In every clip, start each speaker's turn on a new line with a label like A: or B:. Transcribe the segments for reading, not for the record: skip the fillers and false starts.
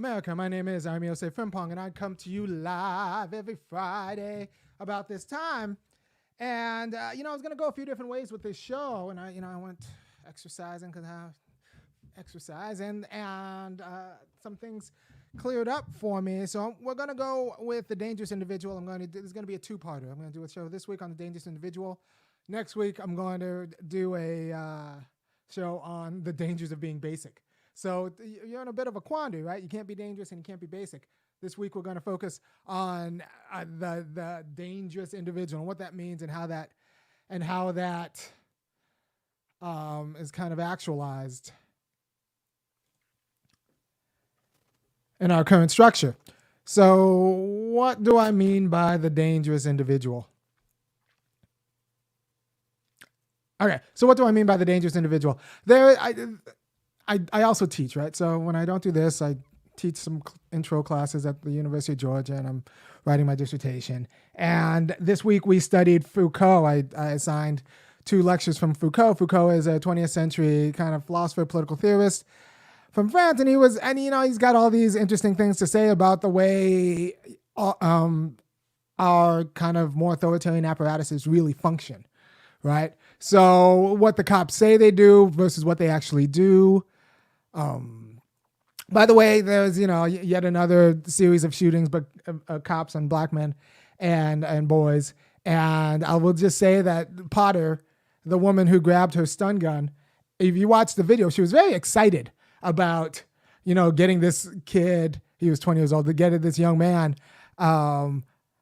A: America. My name is Osei-Frimpong, and I come to you live every Friday about this time. And I was gonna go a few different ways with this show, and I went exercising because I exercise, and some things cleared up for me. So we're gonna go with the dangerous individual. There's gonna be a two-parter. I'm gonna do a show this week on the dangerous individual. Next week, I'm going to do a show on the dangers of being basic. So you're in a bit of a quandary, right? You can't be dangerous and you can't be basic. This week, we're going to focus on the dangerous individual and what that means and how that is kind of actualized in our current structure. So what do I mean by the dangerous individual? Okay, so what do I mean by the dangerous individual? I also teach, right? So when I don't do this, I teach some intro classes at the University of Georgia, and I'm writing my dissertation. And this week we studied Foucault. I assigned 2 lectures from Foucault. Foucault is a 20th century kind of philosopher, political theorist from France, and he's got all these interesting things to say about the way our kind of more authoritarian apparatuses really function, right? So what the cops say they do versus what they actually do. By the way, there's, yet another series of shootings, but cops on black men and boys. And I will just say that Potter, the woman who grabbed her stun gun, if you watch the video, she was very excited about, getting this kid, he was 20 years old, to get this young man,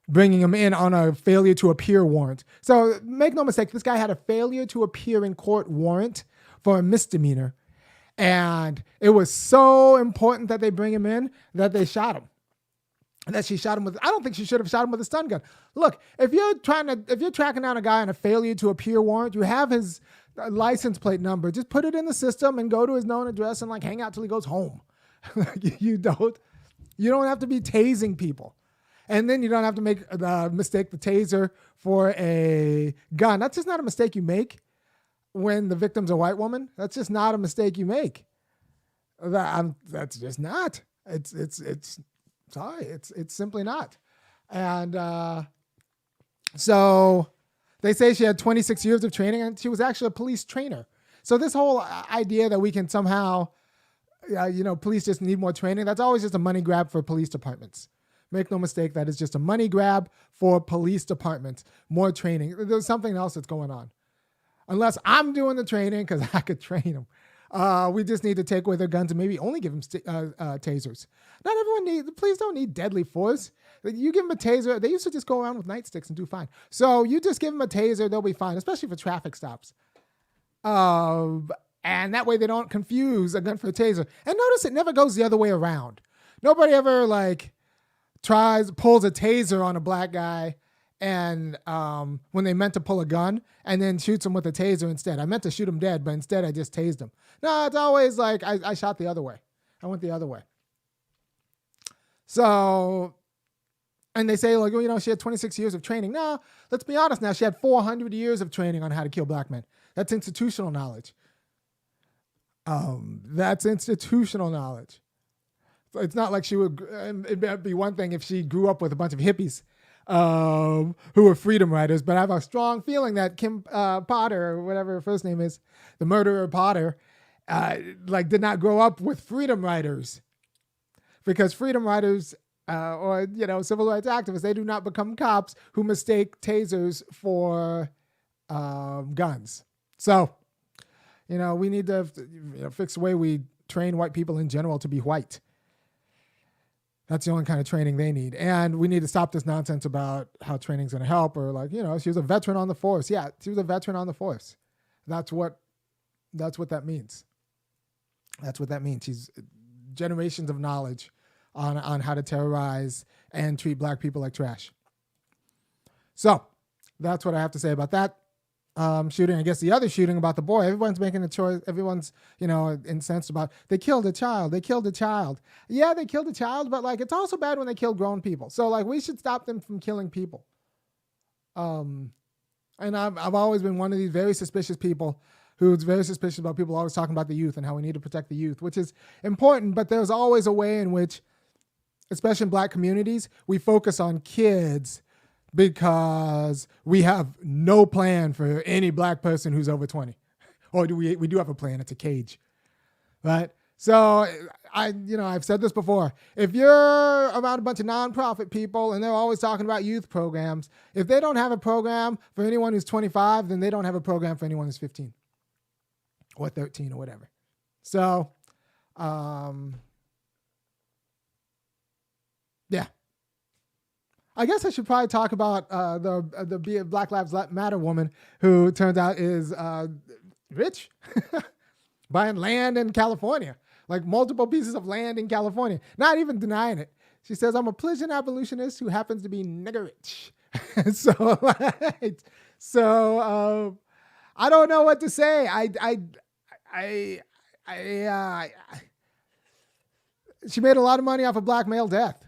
A: bringing him in on a failure to appear warrant. So make no mistake, this guy had a failure to appear in court warrant for a misdemeanor. And it was so important that they bring him in that they shot him. And that she shot him I don't think she should have shot him with a stun gun. Look, if you're tracking down a guy on a failure to appear warrant, you have his license plate number. Just put it in the system and go to his known address and hang out till he goes home. You don't have to be tasing people. And then you don't have to mistake the taser for a gun. That's just not a mistake you make when the victim's a white woman. That's just not a mistake you make. That's just not. It's sorry. It's simply not. And so they say she had 26 years of training, and she was actually a police trainer. So this whole idea that we can somehow, police just need more training, that's always just a money grab for police departments. Make no mistake, that is just a money grab for police departments. More training. There's something else that's going on. Unless I'm doing the training, because I could train them. We just need to take away their guns and maybe only give them tasers. Not everyone the police don't need deadly force. You give them a taser. They used to just go around with nightsticks and do fine. So you just give them a taser, they'll be fine, especially for traffic stops. And that way they don't confuse a gun for a taser. And notice it never goes the other way around. Nobody ever pulls a taser on a black guy and when they meant to pull a gun and then shoots him with a taser instead. I meant to shoot him dead, but instead I just tased him. No, it's always I shot the other way. I went the other way. So, and they say she had 26 years of training. No, let's be honest now. She had 400 years of training on how to kill black men. That's institutional knowledge. That's institutional knowledge. It's not like she would, it'd be one thing if she grew up with a bunch of hippies who were freedom riders, but I have a strong feeling that Kim Potter, or whatever her first name is, the murderer Potter, did not grow up with freedom riders, because freedom riders or civil rights activists, they do not become cops who mistake tasers for guns. So, we need to fix the way we train white people in general to be white. That's the only kind of training they need. And we need to stop this nonsense about how training's going to help, or she was a veteran on the force. Yeah, she was a veteran on the force. That's what that means. That's what that means. She's generations of knowledge on how to terrorize and treat black people like trash. So that's what I have to say about that shooting. I guess the other shooting about the boy, everyone's making a choice. Everyone's, incensed about, they killed a child. Yeah, they killed a child, but it's also bad when they kill grown people. So we should stop them from killing people. And I've always been one of these very suspicious people who's very suspicious about people always talking about the youth and how we need to protect the youth, which is important, but there's always a way in which, especially in black communities, we focus on kids because we have no plan for any black person who's over 20. Or we do have a plan, it's a cage, right? So I've said this before. If you're around a bunch of nonprofit people and they're always talking about youth programs, if they don't have a program for anyone who's 25, then they don't have a program for anyone who's 15 or 13 or whatever. So, yeah. I guess I should probably talk about the Black Lives Matter woman who turns out is rich, buying land in California. Like multiple pieces of land in California, not even denying it. She says, I'm a Pleasant abolitionist who happens to be nigger rich. So I don't know what to say. She made a lot of money off of black male death.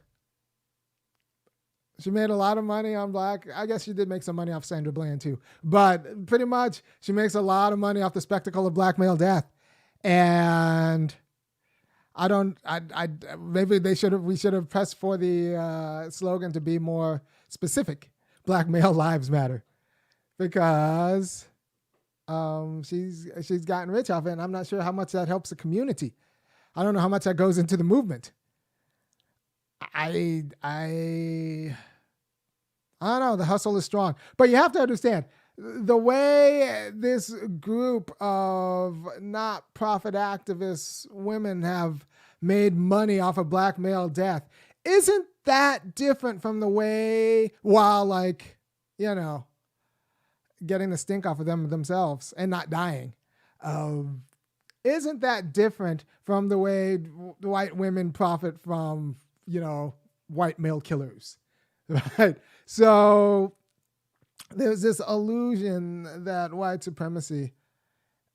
A: She made a lot of money on black. I guess she did make some money off Sandra Bland too, but pretty much she makes a lot of money off the spectacle of black male death. And maybe we should have pressed for the slogan to be more specific. Black male lives matter, because she's gotten rich off it, and I'm not sure how much that helps the community. I don't know how much that goes into the movement. I don't know. The hustle is strong, but you have to understand the way this group of not profit activist women have made money off of black male death isn't that different from the way, while getting the stink off of themselves and not dying. Isn't that different from the way white women profit from, white male killers, right? So there's this illusion that white supremacy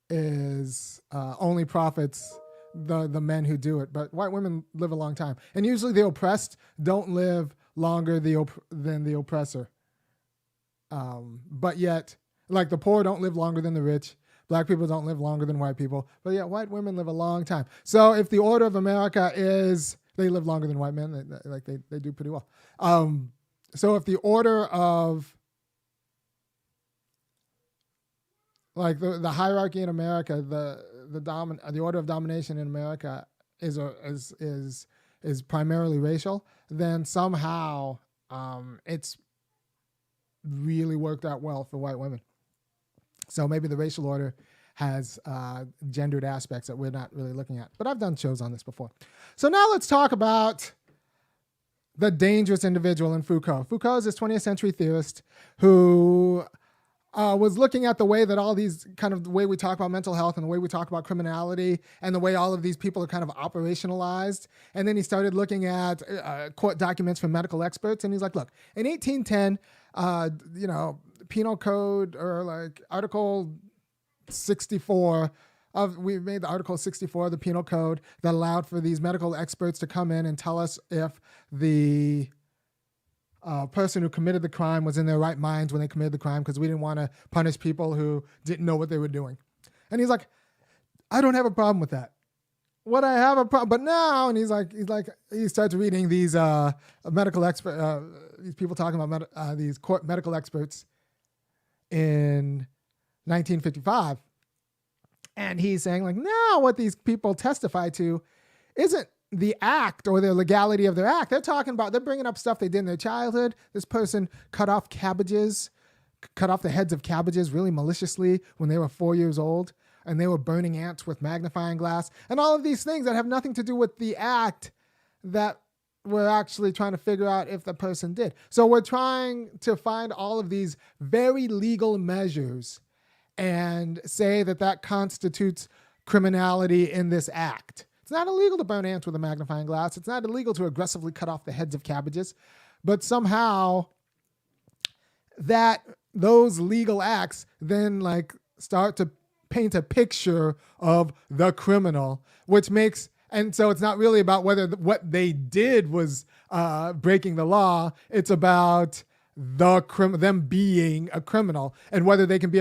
A: is only profits the men who do it, but white women live a long time, and usually the oppressed don't live longer than the oppressor. But yet, like, the poor don't live longer than the rich. Black people don't live longer than white people, but yet white women live a long time. So if the order of America is they live longer than white men, they do pretty well. So if the order of the hierarchy in America, the order of domination in America is primarily racial, then somehow it's really worked out well for white women. So maybe the racial order has gendered aspects that we're not really looking at. But I've done shows on this before. So now let's talk about the dangerous individual in Foucault. Foucault is this 20th century theorist who was looking at the way that all these the way we talk about mental health and the way we talk about criminality and the way all of these people are kind of operationalized. And then he started looking at court documents from medical experts. And he's like, look, in 1810, penal code, or Article 64 we made the Article 64 of the penal code that allowed for these medical experts to come in and tell us if the person who committed the crime was in their right minds when they committed the crime, because we didn't want to punish people who didn't know what they were doing. And he's like, I don't have a problem with that. What I have a problem, but now, and he starts reading these medical expert, these people talking about these court medical experts in 1955, and he's saying now what these people testify to isn't the act or the legality of their act. They're bringing up stuff they did in their childhood. This person cut off the heads of cabbages really maliciously when they were 4 years old, and they were burning ants with magnifying glass, and all of these things that have nothing to do with the act that we're actually trying to figure out if the person did. So we're trying to find all of these very legal measures and say that constitutes criminality in this act. It's not illegal to burn ants with a magnifying glass. It's not illegal to aggressively cut off the heads of cabbages, but somehow those legal acts then start to paint a picture of the criminal, and so it's not really about whether what they did was breaking the law. It's about them being a criminal, and whether they can be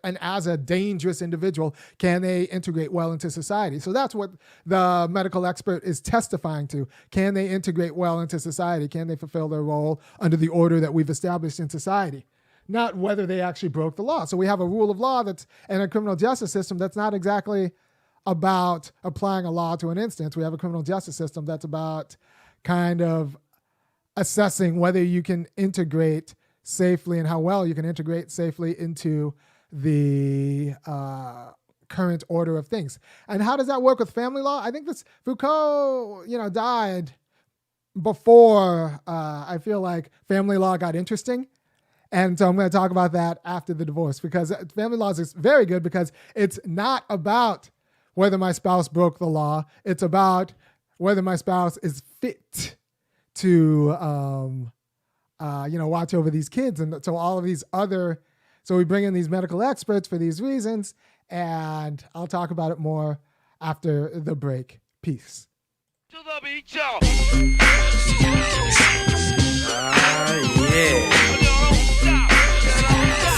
A: and as a dangerous individual, can they integrate well into society? So that's what the medical expert is testifying to. Can they integrate well into society? Can they fulfill their role under the order that we've established in society? Not whether they actually broke the law. So we have a rule of law and a criminal justice system that's not exactly about applying a law to an instance. We have a criminal justice system that's about kind of assessing whether you can integrate safely and how well you can integrate safely into the current order of things. And how does that work with family law? I think this Foucault, died before I feel like family law got interesting. And so I'm going to talk about that after the divorce, because family law is very good because it's not about whether my spouse broke the law. It's about whether my spouse is fit to, watch over these kids. And so all of these so we bring in these medical experts for these reasons, and I'll talk about it more after the break. Peace.
B: To the beat, y'all. Yeah.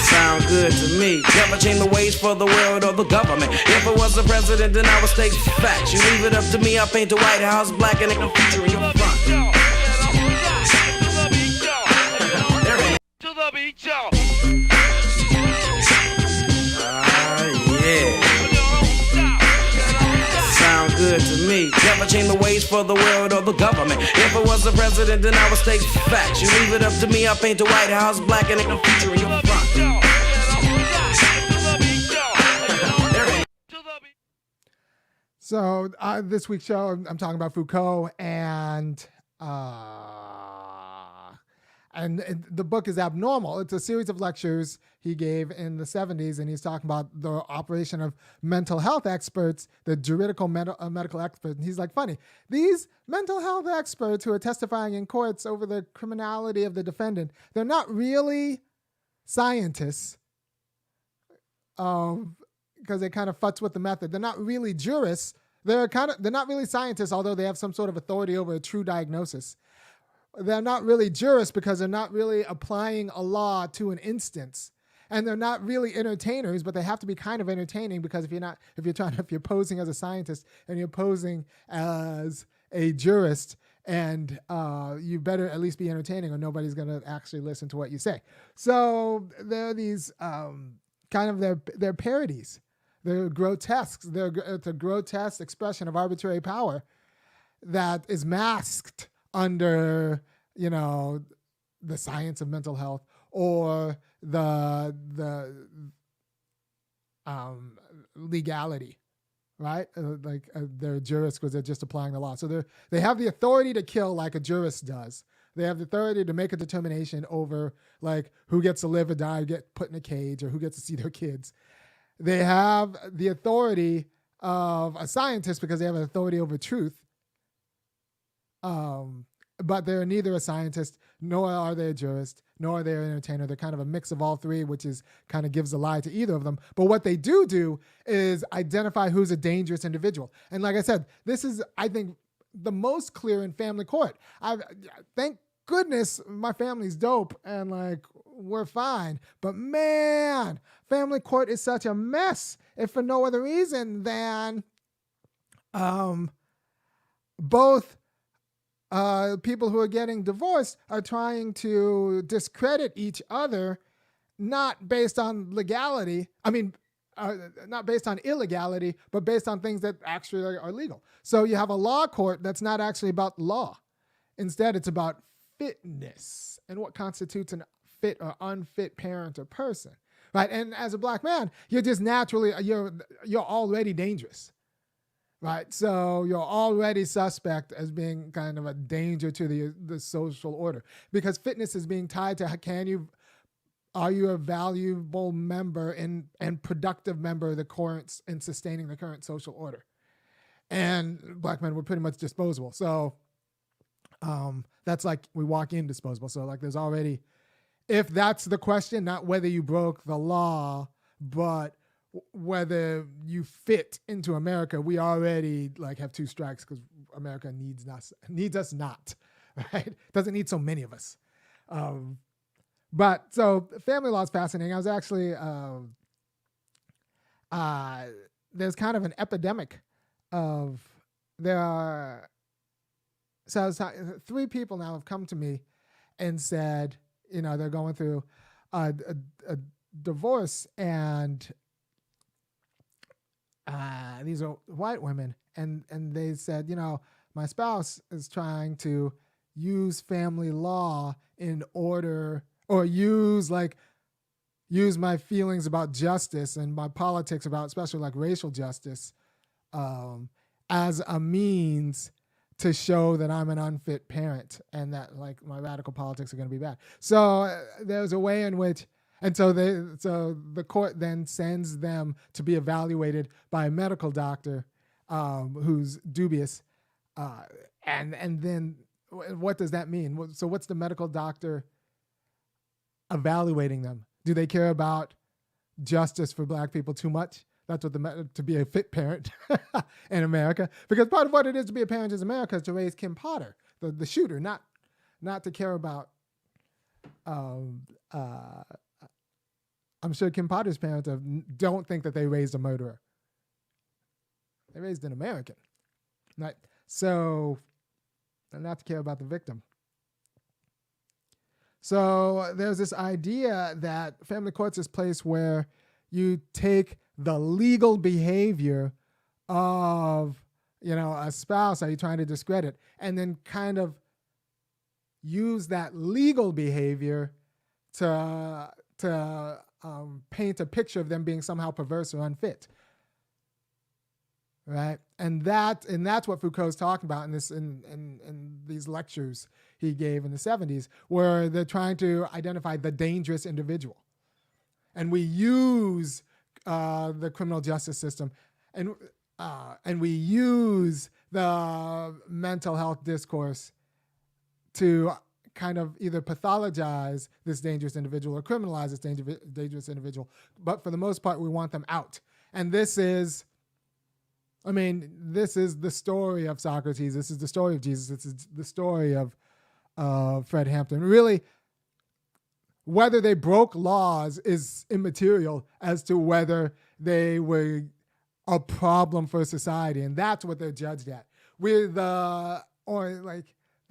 B: Sound good to me. Never change the ways for the world or the government. If I was the president, then I would state facts. You leave it up to me, I paint the White House black and it can feature in your front. To the beat, y'all. Yeah. Sound good to me. Never change the ways for the world or the government. If I was the president, then I would state facts. You leave it up to me, I paint the White House black and it can feature in your front.
A: So this week's show, I'm talking about Foucault, and the book is Abnormal. It's a series of lectures he gave in the 70s, and he's talking about the operation of mental health experts, the juridical medical experts. And he's like, funny, these mental health experts who are testifying in courts over the criminality of the defendant, they're not really scientists, because they kind of futz with the method. They're not really jurists. They're not really scientists, although they have some sort of authority over a true diagnosis. They're not really jurists because they're not really applying a law to an instance. And they're not really entertainers, but they have to be kind of entertaining, because if you're posing as a scientist and you're posing as a jurist, and you better at least be entertaining, or nobody's going to actually listen to what you say. So there are these they're parodies. They're grotesques. It's a grotesque expression of arbitrary power that is masked under, the science of mental health, or the legality, right? They're jurists because they're just applying the law. So they have the authority to kill like a jurist does. They have the authority to make a determination over like who gets to live or die, get put in a cage, or who gets to see their kids. They have the authority of a scientist because they have an authority over truth. But they're neither a scientist, nor are they a jurist, nor are they an entertainer. They're kind of a mix of all three, which is kind of gives a lie to either of them. But what they do is identify who's a dangerous individual. And like I said, this is, I think, the most clear in family court. Thank goodness my family's dope and like we're fine. But man, family court is such a mess, if for no other reason than both people who are getting divorced are trying to discredit each other, not based on legality. Not based on illegality, but based on things that actually are legal. So you have a law court that's not actually about law. Instead, it's about fitness and what constitutes an fit or unfit parent or person, right? And as a black man, you're just naturally, you're already dangerous, right? So you're already suspect as being kind of a danger to the social order, because fitness is being tied to are you a valuable member and productive member of the current and sustaining the current social order? And black men were pretty much disposable. So that's like we walk in disposable. So like there's already, if that's the question, not whether you broke the law, but whether you fit into America, we already like have two strikes because America needs us not, right? Doesn't need so many of us. But so family law is fascinating. I was actually there's kind of an epidemic of there are so 3 people now have come to me and said, they're going through a divorce, and these are white women, and they said, my spouse is trying to use family law in order, or use my feelings about justice and my politics about, especially like racial justice, as a means to show that I'm an unfit parent and that like my radical politics are going to be bad. So there's a way in which, and so the court then sends them to be evaluated by a medical doctor who's dubious, and then what does that mean? So what's the medical doctor evaluating them? Do they care about justice for black people too much? That's what to be a fit parent in America. Because part of what it is to be a parent in America is to raise Kim Potter, the shooter, not to care about. I'm sure Kim Potter's parents don't think that they raised a murderer. They raised an American, right? So, and not to care about the victim. So there's this idea that family court's this place where you take the legal behavior of, a spouse, are you trying to discredit, and then kind of use that legal behavior to paint a picture of them being somehow perverse or unfit, right? And that's what Foucault's talking about in these lectures he gave in the 70s, where they're trying to identify the dangerous individual, and we use the criminal justice system, and we use the mental health discourse to kind of either pathologize this dangerous individual or criminalize this dangerous individual. But for the most part, we want them out. And this is the story of Socrates. This is the story of Jesus. This is the story of Fred Hampton. Really, whether they broke laws is immaterial as to whether they were a problem for society, and that's what they're judged at. The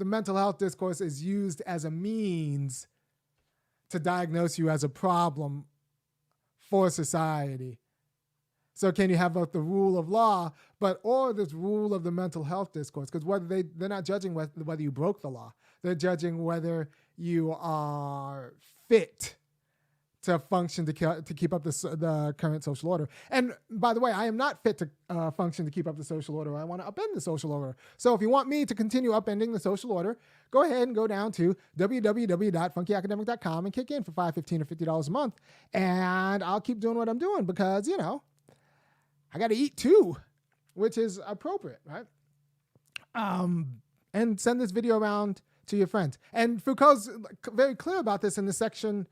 A: mental health discourse is used as a means to diagnose you as a problem for society. So can you have both the rule of law, or this rule of the mental health discourse? Because they're not judging whether you broke the law. They're judging whether you are fit to function to keep up the current social order. And by the way, I am not fit to function to keep up the social order. I want to upend the social order. So if you want me to continue upending the social order, go ahead and go down to www.funkyacademic.com and kick in for $5, $15, or $50 a month. And I'll keep doing what I'm doing because, I got to eat too, which is appropriate, right? And send this video around to your friends. And Foucault's very clear about this in the second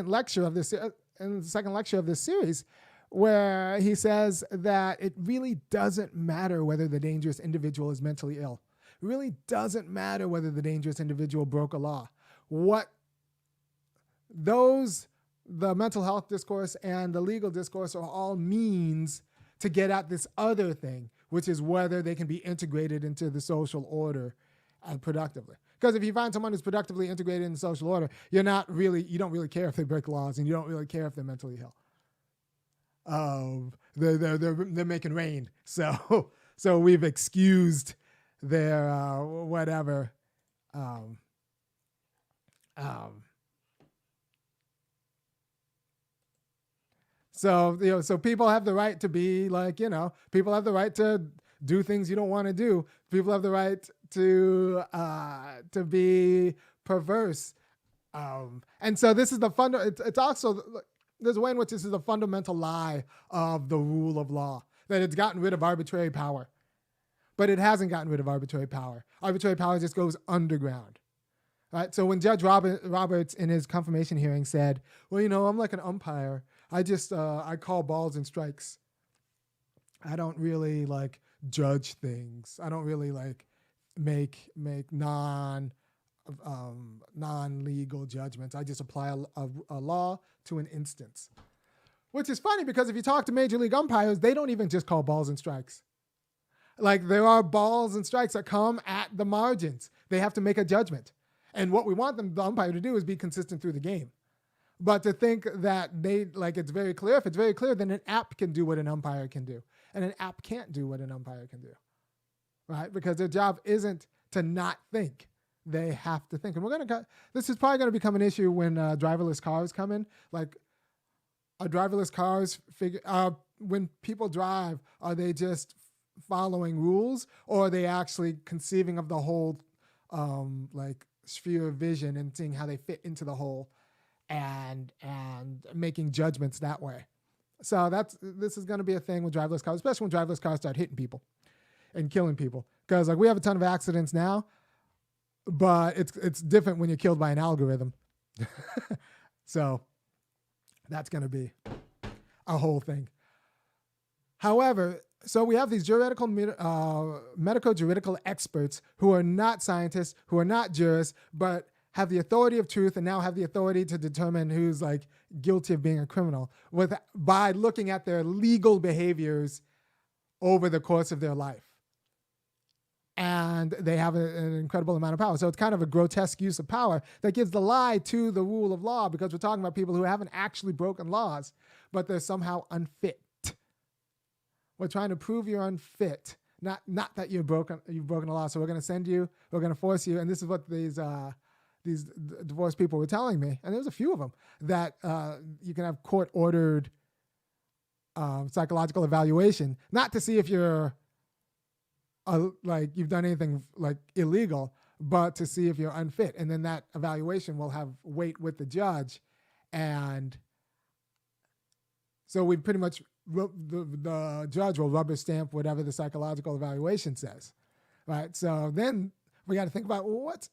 A: lecture of this series, where he says that it really doesn't matter whether the dangerous individual is mentally ill. It really doesn't matter whether the dangerous individual broke a law. The mental health discourse and the legal discourse are all means to get at this other thing, which is whether they can be integrated into the social order productively. Because if you find someone who's productively integrated in the social order, you don't really care if they break laws, and you don't really care if they're mentally ill. They're making rain, so we've excused their whatever. So people have the right to be people have the right to do things you don't want to do. People have the right to be perverse. And so this is it's also, there's a way in which this is a fundamental lie of the rule of law, that it's gotten rid of arbitrary power. But it hasn't gotten rid of arbitrary power. Arbitrary power just goes underground. Right? So when Judge Roberts in his confirmation hearing said, well, I'm like an umpire. I just, I call balls and strikes. I don't really judge things. I don't really make non-legal judgments. I just apply a law to an instance. Which is funny because if you talk to Major League umpires, they don't even just call balls and strikes. Like there are balls and strikes that come at the margins. They have to make a judgment. And what we want the umpire to do is be consistent through the game. But to think that it's very clear, if it's very clear, then an app can do what an umpire can do. And an app can't do what an umpire can do. Right? Because their job isn't to not think. They have to think. And this is probably going to become an issue when driverless cars come in. Like, are driverless cars when people drive, are they just following rules, or are they actually conceiving of the whole sphere of vision and seeing how they fit into the whole and making judgments that way? So this is going to be a thing with driverless cars, especially when driverless cars start hitting people and killing people. Because we have a ton of accidents now, but it's different when you're killed by an algorithm. So that's going to be a whole thing. However, so we have these medical juridical experts who are not scientists, who are not jurists, but have the authority of truth and now have the authority to determine who's guilty of being a criminal by looking at their legal behaviors over the course of their life. And they have an incredible amount of power. So it's kind of a grotesque use of power that gives the lie to the rule of law, because we're talking about people who haven't actually broken laws, but they're somehow unfit. We're trying to prove you're unfit, not that you've broken a law. So we're going to force you. And this is what these divorced people were telling me. And there's a few of them that you can have court-ordered psychological evaluation, not to see if you're you've done anything illegal, but to see if you're unfit. And then that evaluation will have weight with the judge. And so we pretty much, the judge will rubber stamp whatever the psychological evaluation says, right? So then we got to think about, what's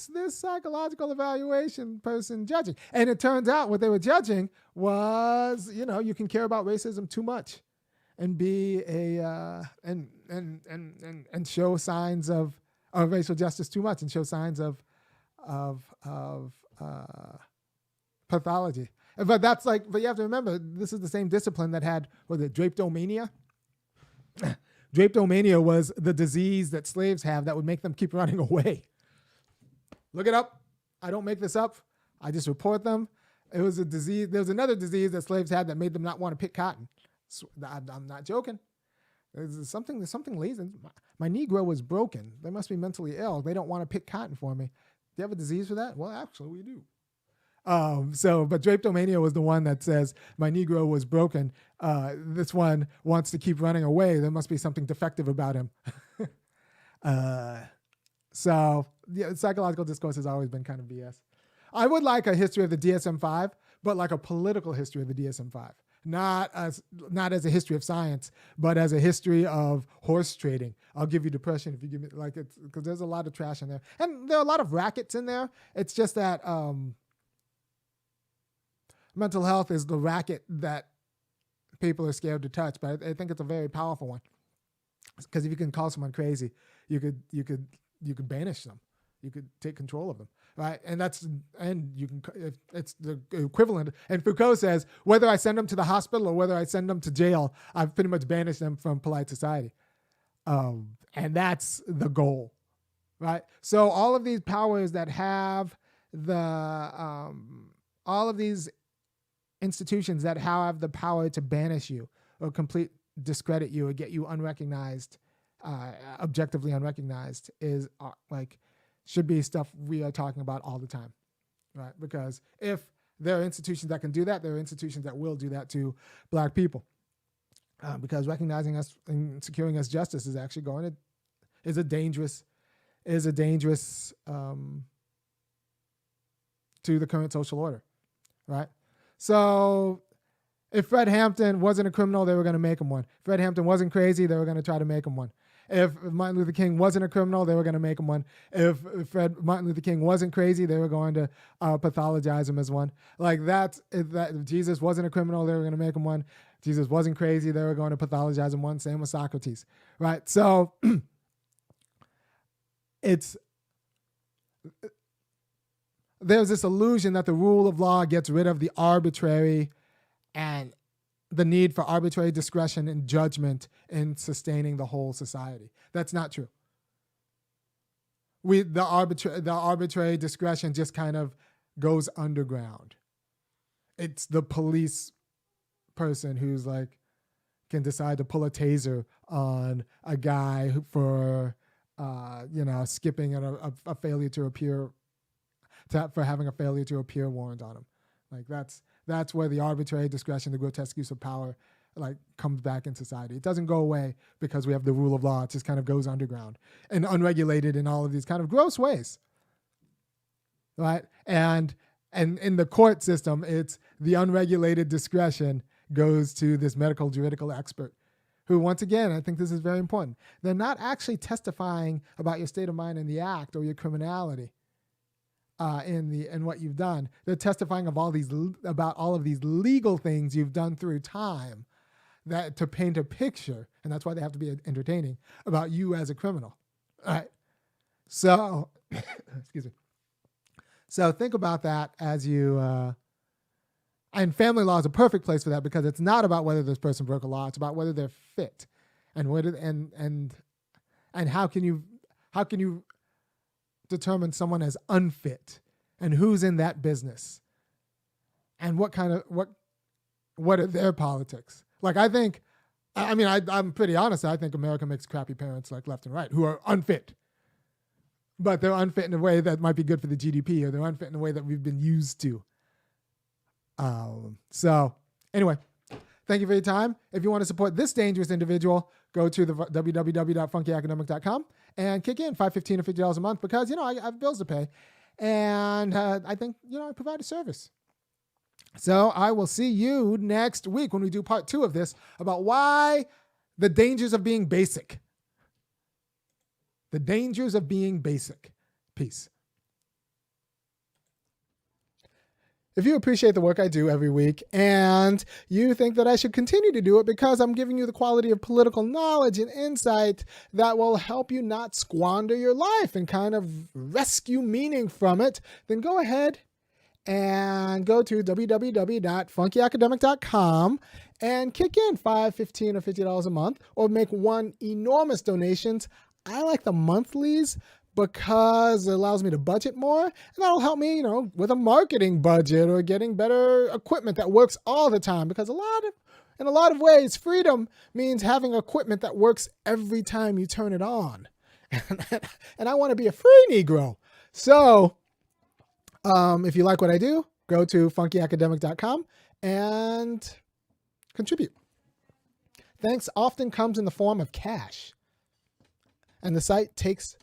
A: this psychological evaluation person judging? And it turns out what they were judging was, you can care about racism too much and be and show signs of racial justice too much and show signs of pathology. But but you have to remember, this is the same discipline that had, drapetomania? Drapetomania was the disease that slaves have that would make them keep running away. Look it up. I don't make this up. I just report them. It was a disease. There was another disease that slaves had that made them not want to pick cotton. I'm not joking. There's something lazy. My Negro was broken. They must be mentally ill. They don't want to pick cotton for me. Do you have a disease for that? Well, actually, we do. But drapetomania was the one that says my Negro was broken. This one wants to keep running away. There must be something defective about him. Psychological discourse has always been kind of BS. I would like a history of the DSM-5, but like a political history of the DSM-5. Not as a history of science, but as a history of horse trading. I'll give you depression if you give me it's because there's a lot of trash in there, and there are a lot of rackets in there. It's just that mental health is the racket that people are scared to touch, but I think it's a very powerful one. Because if you can call someone crazy, you could banish them. You could take control of them, right? And you can, it's the equivalent. And Foucault says, whether I send them to the hospital or whether I send them to jail, I've pretty much banished them from polite society. And that's the goal, right? So all of these powers that have all of these institutions that have the power to banish you or complete discredit you or get you unrecognized, objectively unrecognized, is should be stuff we are talking about all the time, right? Because if there are institutions that can do that, there are institutions that will do that to Black people. Because recognizing us and securing us justice is actually is a dangerous to the current social order, right? So if Fred Hampton wasn't a criminal, they were going to make him one. If Fred Hampton wasn't crazy, they were going to try to make him one. If Martin Luther King wasn't a criminal, they were going to make him one. If Martin Luther King wasn't crazy, they were going to pathologize him as one. If Jesus wasn't a criminal, they were going to make him one. Jesus wasn't crazy, they were going to pathologize him one. Same with Socrates, right? So there's this illusion that the rule of law gets rid of the arbitrary and the need for arbitrary discretion and judgment in sustaining the whole society. That's not true. The arbitrary discretion just kind of goes underground. It's the police person who's like can decide to pull a taser on a guy for skipping a failure to appear, for having a failure to appear warrant on him. Like that's where the arbitrary discretion, the grotesque use of power, like comes back in society. It doesn't go away because we have the rule of law. It just kind of goes underground and unregulated in all of these kind of gross ways, right? And in the court system, it's the unregulated discretion goes to this medical juridical expert who, once again, I think this is very important. They're not actually testifying about your state of mind in the act or your criminality in what you've done. They're testifying about all of these legal things you've done through time that to paint a picture, and that's why they have to be entertaining, about you as a criminal. All right. So, excuse me. So think about that as you, and family law is a perfect place for that because it's not about whether this person broke a law. It's about whether they're fit and how can you determine someone as unfit and who's in that business and what are their politics. Like I'm pretty honest. I think America makes crappy parents like left and right who are unfit. But they're unfit in a way that might be good for the GDP, or they're unfit in a way that we've been used to. So anyway, thank you for your time. If you want to support this dangerous individual, go to the www.funkyacademic.com and kick in $5, $15, or $50 a month because, I have bills to pay. And I think, I provide a service. So I will see you next week when we do part 2 of this about why the dangers of being basic. The dangers of being basic. Peace. If you appreciate the work I do every week and you think that I should continue to do it because I'm giving you the quality of political knowledge and insight that will help you not squander your life and kind of rescue meaning from it, then go ahead and go to www.funkyacademic.com and kick in $5, $15, or $50 a month, or make one enormous donations. I like the monthlies because it allows me to budget more, and that'll help me, with a marketing budget or getting better equipment that works all the time. Because in a lot of ways, freedom means having equipment that works every time you turn it on. And I want to be a free Negro. So if you like what I do, go to funkyacademic.com and contribute. Thanks often comes in the form of cash. And the site takes